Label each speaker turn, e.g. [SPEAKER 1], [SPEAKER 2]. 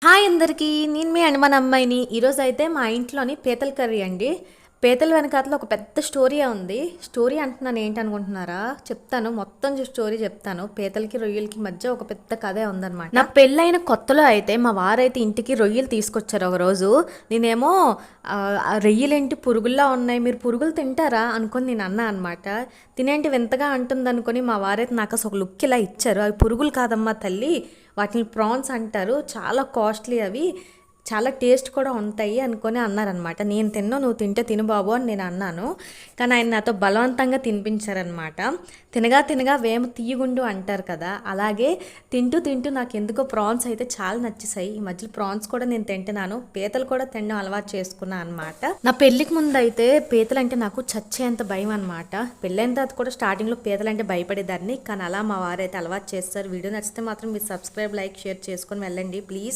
[SPEAKER 1] Hi అందరికీ, నేను మీ అండి మన అమ్మాయిని. ఈరోజు అయితే మా ఇంట్లోని పీతల కర్రీ అండి. పీతల వెనకాతల ఒక పెద్ద స్టోరీ ఉంది. స్టోరీ అంటున్నాను ఏంటనుకుంటున్నారా? చెప్తాను, మొత్తం స్టోరీ చెప్తాను. పీతలకి రొయ్యలకి మధ్య ఒక పెద్ద కథే ఉందన్నమాట. నా పెళ్ళైన కొత్తలో అయితే మా వారైతే ఇంటికి రొయ్యలు తీసుకొచ్చారు ఒక రోజు. నేనేమో ఆ రొయ్యలేంటి పురుగుల్లా ఉన్నాయి, మీరు పురుగులు తింటారా అనుకొని నేను అన్నా అనమాట. తినేంటి వింతగా అంటుంది అనుకొని మా వారైతే నాకు అసలు ఒక లుక్ ఇలా ఇచ్చారు. అవి పురుగులు కాదమ్మా తల్లి, వాటిని ప్రాన్స్ అంటారు, చాలా కాస్ట్లీ అవి, చాలా టేస్ట్ కూడా ఉంటాయి అనుకొని అన్నారనమాట. నేను తిన్నా, నువ్వు తింటే తిను బాబు అని నేను అన్నాను. కానీ ఆయన నాతో బలవంతంగా తినిపించారనమాట. తినగా తినగా వేమ తీయగుండు అంటారు కదా, అలాగే తింటూ తింటూ నాకు ఎందుకో ప్రాన్స్ అయితే చాలా నచ్చేసాయి. ఈ మధ్యలో ప్రాన్స్ కూడా నేను తింటున్నాను, పీతలు కూడా తినడం అలవాటు చేసుకున్నాను అనమాట. నా పెళ్ళికి ముందు అయితే పీతలు అంటే నాకు చచ్చేంత భయం అనమాట. పెళ్ళైన తర్వాత కూడా స్టార్టింగ్లో పీతలు అంటే భయపడేదాన్ని, కానీ అలా మా వారైతే అలవాటు చేస్తారు. వీడియో నచ్చితే మాత్రం మీరు సబ్స్క్రైబ్, లైక్, షేర్ చేసుకొని వెళ్ళండి ప్లీజ్.